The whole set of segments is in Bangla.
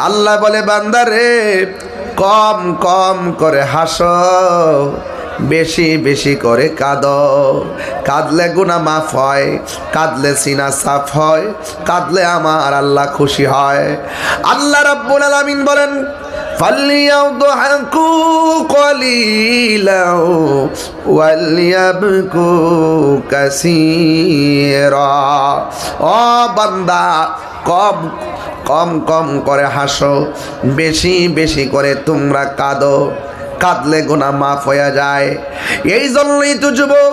আল্লাহ বলে বান্দারে কম কম করে হাসো, বেশি বেশি করে কাঁদো। কাঁদলে গুনাহ মাফ হয়, কাঁদলে সিনা সাফ হয়, কাঁদলে আমার আল্লাহ খুশি হয়। আল্লাহ রাব্বুল আলামিন বলেন ফালইয়াদহাকু কলিলাও ওয়ালইয়াবকু কাসীরা। ও বান্দা কম কম কম করে হাসো, বেশি বেশি করে তোমরা কাঁদো, কাঁদলে গুনাহ মাফ হয়ে যায়। এই জন্যই তো যুবক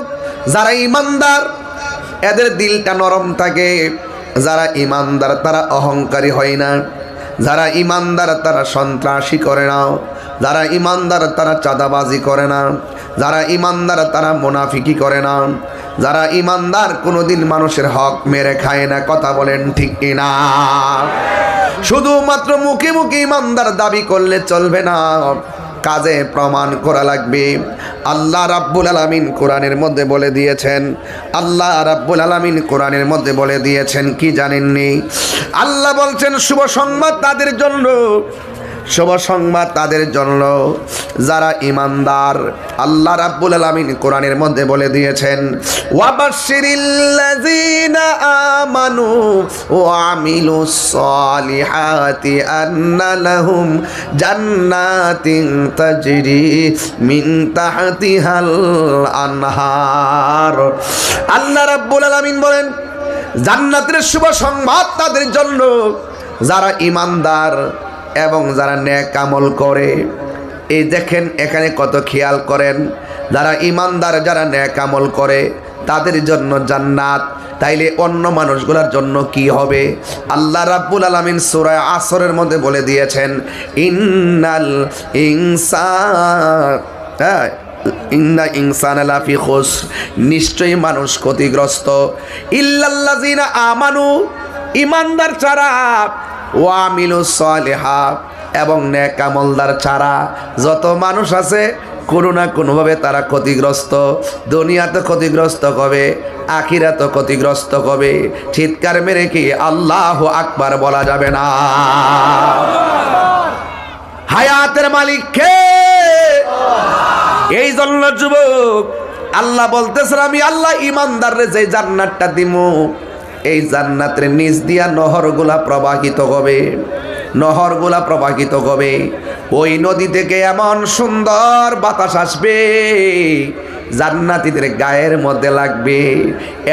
যারা ইমানদার এদের দিলটা নরম থাকে, যারা ইমানদার তারা অহংকারী হয় না, যারা ইমানদার তারা সন্ত্রাসী করে না, যারা ইমানদার তারা চাঁদাবাজি করে না, যারা ইমানদার তারা মুনাফিকি করে না, যারা ইমানদার কোনোদিন মানুষের হক মেরে খায় না। কথা বলেন ঠিক কিনা? শুধুমাত্র মুখে মুখে ইমানদার দাবি করলে চলবে না, কাজে প্রমাণ করা লাগবে। আল্লাহ রাব্বুল আলামিন কোরআনের মধ্যে বলে দিয়েছেন, আল্লাহ রাব্বুল আলামিন কোরআনের মধ্যে বলে দিয়েছেন কি জানেননি? আল্লাহ বলছেন শুভ সংবাদ তাদের জন্য, শুভ সংবাদ তাদের জন্য যারা ইমানদার। আল্লাহ রাব্বুল আলামিন কোরআনের মধ্যে বলে দিয়েছেন ওয়াবাশশিরিল্লাযীনা আমানু ওয়া আমিলুস সালিহাতি আন্না লাহুম জান্নাতিন তাজরি মিন তাহতিহাল আনহার। আল্লাহ রাব্বুল আলামিন বলেন জান্নাতের শুভ সংবাদ তাদের জন্য যারা ইমানদার এবং যারা নেক আমল করে। এই দেখেন এখানে কত খেয়াল করেন, যারা ইমানদার যারা নেক আমল করে তাদের জন্য জান্নাত। তাইলে অন্য মানুষগুলোর জন্য কি হবে? আল্লাহ রাব্বুল আলামিন সূরা আসরের মধ্যে বলে দিয়েছেন ইন্নাল ইন্না ইনসানা লাফি খুসর, নিশ্চয়ই মানুষ ক্ষতিগ্রস্ত। ইল্লাল্লাযিনা আমানু, ইমানদার ছাড়া, ওয়া আমিলুস সালিহাত, এবং নেক আমলদার ছাড়া যত মানুষ আছে কোনো না কোনোভাবে তারা ক্ষতিগ্রস্ত। দুনিয়াতে ক্ষতিগ্রস্ত হবে, আখিরাতে ক্ষতিগ্রস্ত হবে। চিৎকার মেরে কি আল্লাহু আকবার বলা যাবে না? হায়াতের মালিক কে? এই জন্য যুবক আল্লাহ বলতেছেন আমি আল্লাহ ইমানদাররে যে জান্নাতটা দিমু, এই জান্নাতের নিচ দিয়া নহরগুলা প্রবাহিত হবে, নহরগুলা প্রবাহিত হবে। ওই নদী থেকে এমন সুন্দর বাতাস আসবে জান্নাতীদের গায়ের মধ্যে লাগবে।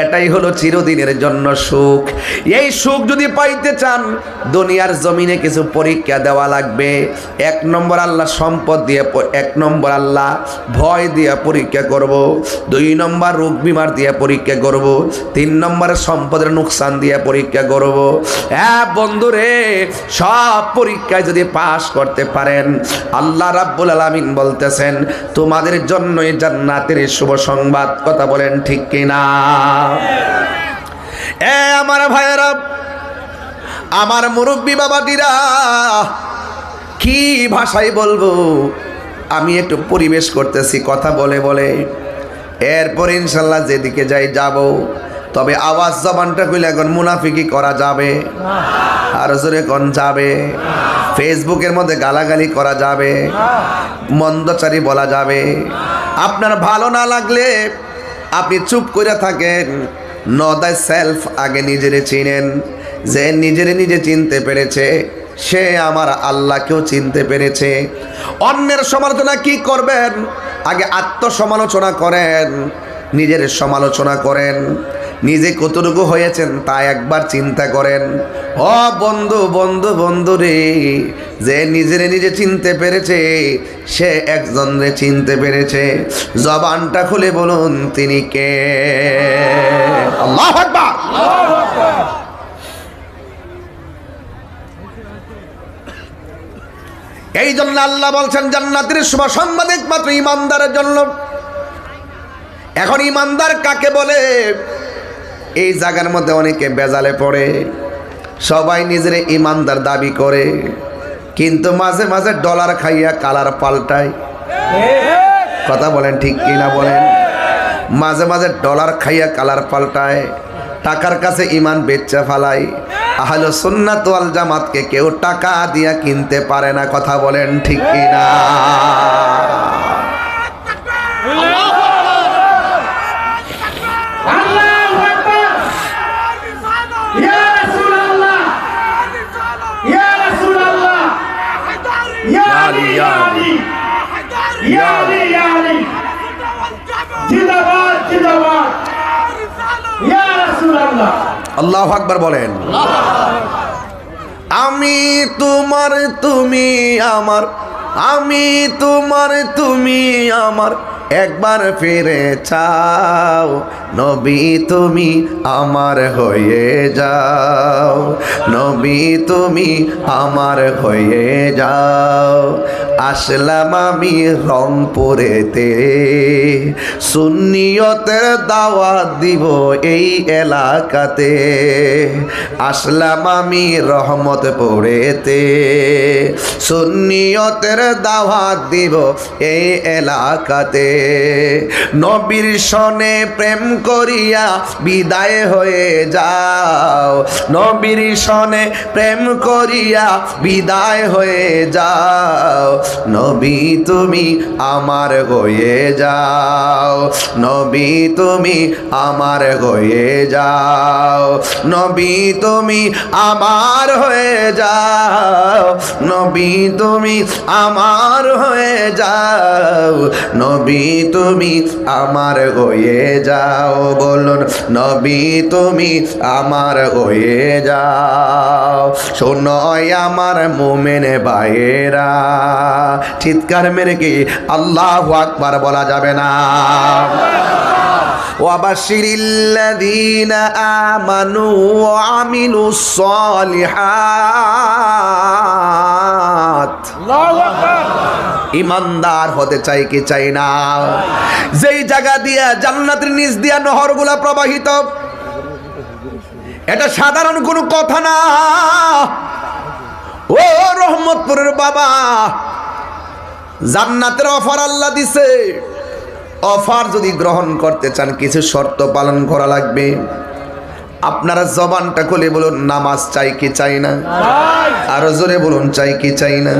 এটাই হলো চিরদিনের জন্য সুখ। এই সুখ যদি পাইতে চান দুনিয়ার জমিনে কিছু পরীক্ষা দেওয়া লাগবে। এক নম্বর আল্লাহ সম্পদ দিয়ে, এক নম্বর আল্লাহ ভয় দিয়ে পরীক্ষা করব, দুই নম্বর রোগ বিমার দিয়ে পরীক্ষা করব, তিন নম্বরে সম্পদের নুকসান দিয়ে পরীক্ষা করব। হ্যাঁ বন্ধুরে, সব পরীক্ষায় যদি পাশ করতে পারেন আল্লাহ রাব্বুল আলামিন বলতেছেন তোমাদের জন্যই জান্নাতের শুভ সংবাদ। কথা বলেন ঠিক কিনা? আমার ভাইয়েরা, আমার মুরব্বী বাবাটিরা, কি ভাষায় বলবো? আমি একটু পরিবেশ করতেছি কথা বলে বলে, এরপর ইনশাল্লাহ যেদিকে যাই যাব। তবে আওয়াজ জবানটা কইলে এখন মুনাফিকি করা যাবে, আর জোরে কোন যাবে, ফেসবুকের মধ্যে গালাগালি করা যাবে, মন্দচারী বলা যাবে। আপনার ভালো না লাগলে আপনি চুপ করে থাকেন। নো দ্য সেলফ, আগে নিজেরে চিনেন। যে নিজেরে নিজে চিনতে পেরেছে সে আমার আল্লাহকেও চিনতে পেরেছে। অন্যের সমালোচনা কি করবেন? আগে আত্মসমালোচনা করেন, নিজের সমালোচনা করেন। নিজে কতটুকু হয়েছেন তা একবার চিন্তা করেন। ও বন্ধু বন্ধু বন্ধু রে, যে নিজেরে নিজে চিনতে পেরেছে সে একজনরে চিনতে পেরেছে। জবানটা খুলে বলুন তিনি কে? আল্লাহু আকবার। এই জন্য আল্লাহ বলছেন জান্নাতের শুভ সংবাদ একমাত্র ইমানদারের জন্য। এখন ইমানদার কাকে বলে? এই জায়গার মধ্যে অনেকে বেজালে পড়ে, সবাই নিজের ইমানদার দাবি করে, কিন্তু মাঝে মাঝে ডলার খাইয়া কালার পাল্টায়। কথা বলেন ঠিক কিনা বলেন? মাঝে মাঝে ডলার খাইয়া কালার পাল্টায়, টাকার কাছে ইমান বেচা ফালায়। আহলে সুন্নাত ওয়াল জামাতকে কেউ টাকা দিয়া কিনতে পারে না, কথা বলেন ঠিক কিনা? আল্লাহু আকবার বলেন। আমি তোমার তুমি আমার, আমি তোমার তুমি আমার, একবার ফিরে চাও নবী তুমি আমার হয়ে যাও, নবী তুমি আমার হয়ে যাও। আসলাম আমি রংপুরেতে, সুন্নিয়তের দাওয়াত দিব এই এলাকাতে। আসলাম আমি রহমতপুরেতে, সুন্নিয়তের দাওয়াত দিব এই এলাকাতে। নবীর সনে প্রেম করিয়া বিদায় হয়ে যাও, নবীর সনে প্রেম করিয়া বিদায় হয়ে যাও। নবী তুমি আমার হয়ে যাও, নবী তুমি আমার হয়ে যাও, নবী তুমি আমার হয়ে যাও, নবী তুমি আমার হয়ে যাও, নবী তুমি আমার হয়ে যাও। বলুন নবী তুমি আমার হয়ে যাও। শোনয় আমার মুমিন ভাইয়েরা, চিৎকার মেরে কি আল্লাহু আকবার বলা যাবে না? ওয়াবাশশিরিল্লাযীনা আমানু ওয়া আমিলুস সালিহাত। আল্লাহু আকবার। ইমানদার হতে চাই কি চাই না? যেই জায়গা দিয়া জান্নাতের নিচ দিয়া নহরগুলা প্রবাহিত, এটা সাধারণ কোনো কথা না। ও রহমতপুরের বাবা, জান্নাতের অফার আল্লাহ দিছে। অফার যদি গ্রহণ করতে চান কিছু শর্ত পালন করা লাগবে। আপনারা জবানটা খুলে বলুন নামাজ চাই কি চাই না? আরো জোরে বলুন চাই কি চাই না?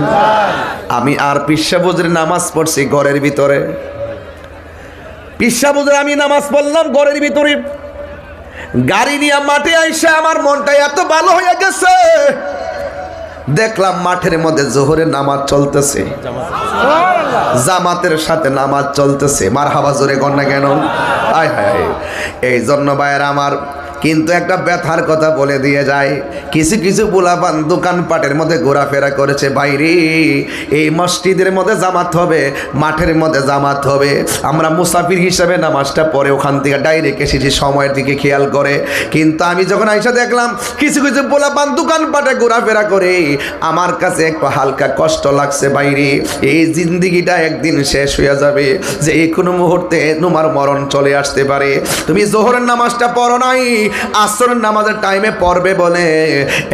আমি আর পিসাবুজের নামাজ পড়ছি ঘরের ভিতরে, পিসাবুজের আমি নামাজ পড়লাম ঘরের ভিতরে। গাড়ি নিয়ে মাঠে আইসা আমার মনটা এত ভালো হয়ে গেছে, দেখলাম মাঠের মধ্যে জোহরের নামাজ চলতেছে, জামাতের সাথে নামাজ চলতেছে। মারহাবা জোরে কন্যা কেন? আয় হায়। এই জন্য ভাইয়ের আমার কিন্তু একটা ব্যথার কথা বলে দিয়ে যায়, কিছু কিছু পোলাপান দোকানপাটের মধ্যে ঘোরাফেরা করেছে। বাইরে এই মসজিদের মধ্যে জামাত হবে, মাঠের মধ্যে জামাত হবে, আমরা মুসাফির হিসাবে নামাজটা পরে ওখান থেকে ডাইরেক্ট এসেছি সময়ের দিকে খেয়াল করে। কিন্তু আমি যখন আইসা দেখলাম কিছু কিছু পোলাপান দোকানপাটে ঘোরাফেরা করে, আমার কাছে একটু হালকা কষ্ট লাগছে। বাইরে এই জিন্দিগিটা একদিন শেষ হয়ে যাবে, যে এই কোনো মুহূর্তে তোমার মরণ চলে আসতে পারে। তুমি জোহরের নামাজটা পড়ো নাই, আসরের নামাজের টাইমে পড়বে বলে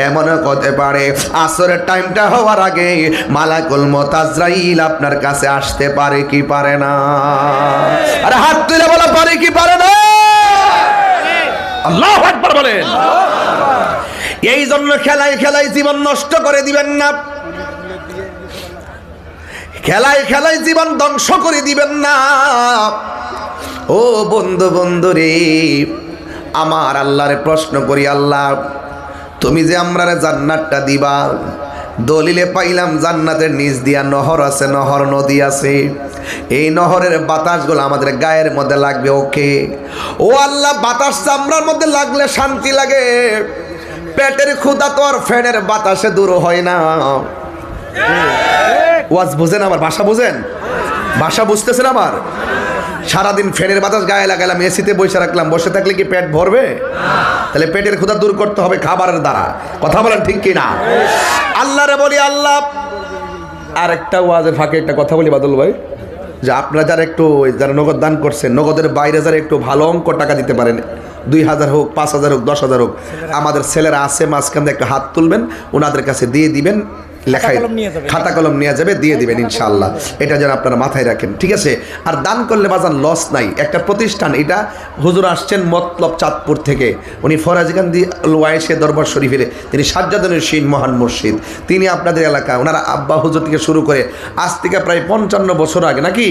এমন হতে পারে আসরের টাইমটা হওয়ার আগে মালাকুল মউত আজরাইল আপনার কাছে আসতে পারে কি পারে না? আরে হাত তুলে বলা পারে কি পারে না? আল্লাহু আকবার বলেন। এই জন্য খেলায় খেলায় জীবন নষ্ট করে দিবেন না, খেলায় খেলায় জীবন ধ্বংস করে দিবেন না। ও বন্ধু বন্ধু রে, আমার আল্লাহরে প্রশ্ন করি, আল্লাহ তুমি যে আমরারে জান্নাতটা দিবা, দলিলে পাইলাম জান্নাতের নিচ দিয়া নহর আছে, নহর নদী আছে। এই নহরের বাতাসগুলো আমাদের গায়ের মধ্যে লাগবে। ওকে ও আল্লাহ, বাতাস চামড়ার মধ্যে লাগলে শান্তি লাগে, পেটের ক্ষুধা তো আর ফ্যানের বাতাসে দূর হয় না। ওয়াজ বুঝেন? আমার ভাষা বুঝেন? ভাষা বুঝতেছেন আমার? সারাদিন ফ্যানের বাতাস গায়ে লাগালাম, এসিতে বসে রাখলাম, বসে থাকলে কি পেট ভরবে? তাহলে পেটের ক্ষুধা দূর করতে হবে খাবারের দ্বারা। কথা বলেন ঠিক কিনা? আল্লাহরে বলি, আল্লাহ আর একটা ওয়াজের ফাঁকে একটা কথা বলি বাদল ভাই, যে আপনারা যারা একটু যারা নগদ দান করছেন, নগদের বাইরে যারা একটু ভালো অঙ্ক টাকা দিতে পারেন, 2000 হোক, 5000 হোক, 10,000 হোক, আমাদের ছেলেরা আছে মাঝখান দিয়ে একটা হাত তুলবেন, ওনাদের কাছে দিয়ে দিবেন। লেখাই খাতা কলম নিয়ে যাবে, দিয়ে দিবেন ইনশাআল্লাহ। এটা যেন আপনারা মাথায় রাখেন, ঠিক আছে? আর দান করলে বাজান লস নাই। একটা প্রতিষ্ঠান, এটা হুজুর আসছেন মতলব চাঁদপুর থেকে, উনি ফরাজগান্ধী ওয়াইসে দরবার শরীফের তিনি সাজ্জাদুল শীন মহান মুর্শিদ, তিনি আপনাদের এলাকা, ওনারা আব্বা হুজুর থেকে শুরু করে আজ থেকে প্রায় 55 বছর আগে, নাকি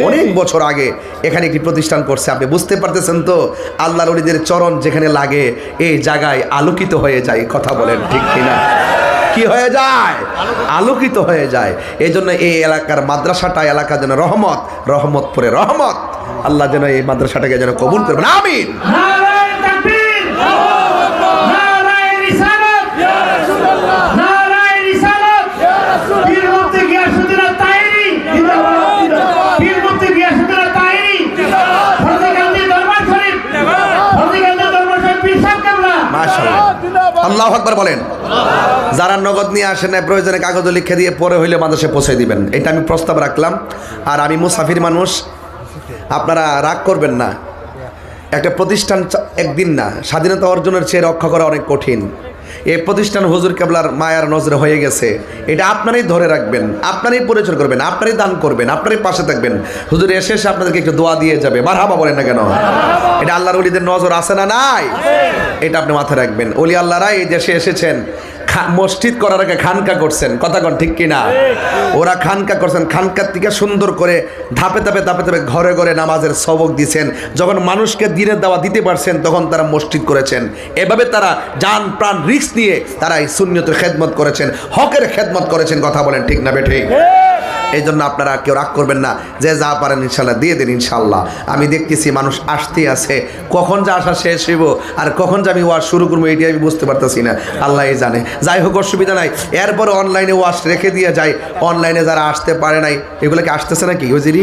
অনেক বছর আগে এখানে একটি প্রতিষ্ঠান করছে। আপনি বুঝতে পারতেছেন তো, আল্লাহর ওলিদের চরণ যেখানে লাগে এই জায়গায় আলোকিত হয়ে যায়। কথা বলেন ঠিক কিনা? কি হয়ে যায়? আলোকিত হয়ে যায়। এই জন্য এই এলাকার মাদ্রাসাটা এলাকা যেন রহমত, রহমত পরে রহমত, আল্লাহ যেন এই মাদ্রাসাটাকে যেন কবুল করবেন, আমিন। আল্লাহু আকবার বলেন। যারা নগদ নিয়ে আসেন না, প্রয়োজনে কাগজ লিখে দিয়ে পরে হইলে মাদ্রাসায় পৌঁছে দিবেন, এটা আমি প্রস্তাব রাখলাম। আর আমি মুসাফির মানুষ, আপনারা রাগ করবেন না। একটা প্রতিষ্ঠান একদিন না, স্বাধীনতা অর্জনের চেয়ে রক্ষা করা অনেক কঠিন। এই প্রতিষ্ঠান হুজুর কেবলার মায়ার নজরে হয়ে গেছে, এটা আপনারাই ধরে রাখবেন, আপনারাই পরিচয় করবেন, আপনারাই দান করবেন, আপনারাই পাশে থাকবেন। হুজুর এসে এসে আপনাদেরকে একটু দোয়া দিয়ে যাবে, মারহাবা বলেন না কেন? এটা আল্লাহর ওলিদের নজর আছে না নাই? এটা আপনি মাথায় রাখবেন। ওলি আল্লাহরা এই দেশে এসেছেন, মসজিদ করার আগে খানকা করছেন, কথা কন ঠিক কিনা? ওরা খানকা করছেন, খানকার থেকে সুন্দর করে ধাপে ধাপে ধাপে ধাপে ঘরে ঘরে নামাজের সবক দিয়েছেন। যখন মানুষকে দিনের দাওয়া দিতে পারছেন তখন তারা মসজিদ করেছেন। এভাবে তারা জান প্রাণ রিস্ক নিয়ে তারা এই সুন্নতের খেদমত করেছেন, হকের খেদমত করেছেন। কথা বলেন ঠিক না বেঠিক? এই জন্য আপনারা কেউ রাগ করবেন না, যে যা পারেন ইনশাল্লাহ দিয়ে দিন ইনশাল্লাহ। আমি দেখতেছি মানুষ আসতেই আছে, কখন যে আসা শেষ হইব আর কখন যে আমি ওয়াজ শুরু করবো এটি আমি বুঝতে পারতেছি না, আল্লাহই জানে। যাই হোক, অসুবিধা নাই। এরপরে অনলাইনে ওয়াজ রেখে দিয়ে যায়, অনলাইনে যারা আসতে পারে নাই এগুলোকে আসতেছে নাকি হুজুরি?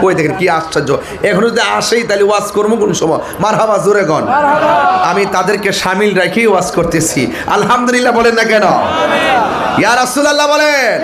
ওই দেখেন কি আশ্চর্য, এখন যদি আসেই তাহলে ওয়াজ করবো কোন সময়? মারহাবা জোরে গন। আমি তাদেরকে শামিল রেখেই ওয়াজ করতেছি, আলহামদুলিল্লাহ বলেন না কেন? ইয়া রাসূলুল্লাহ বলেন।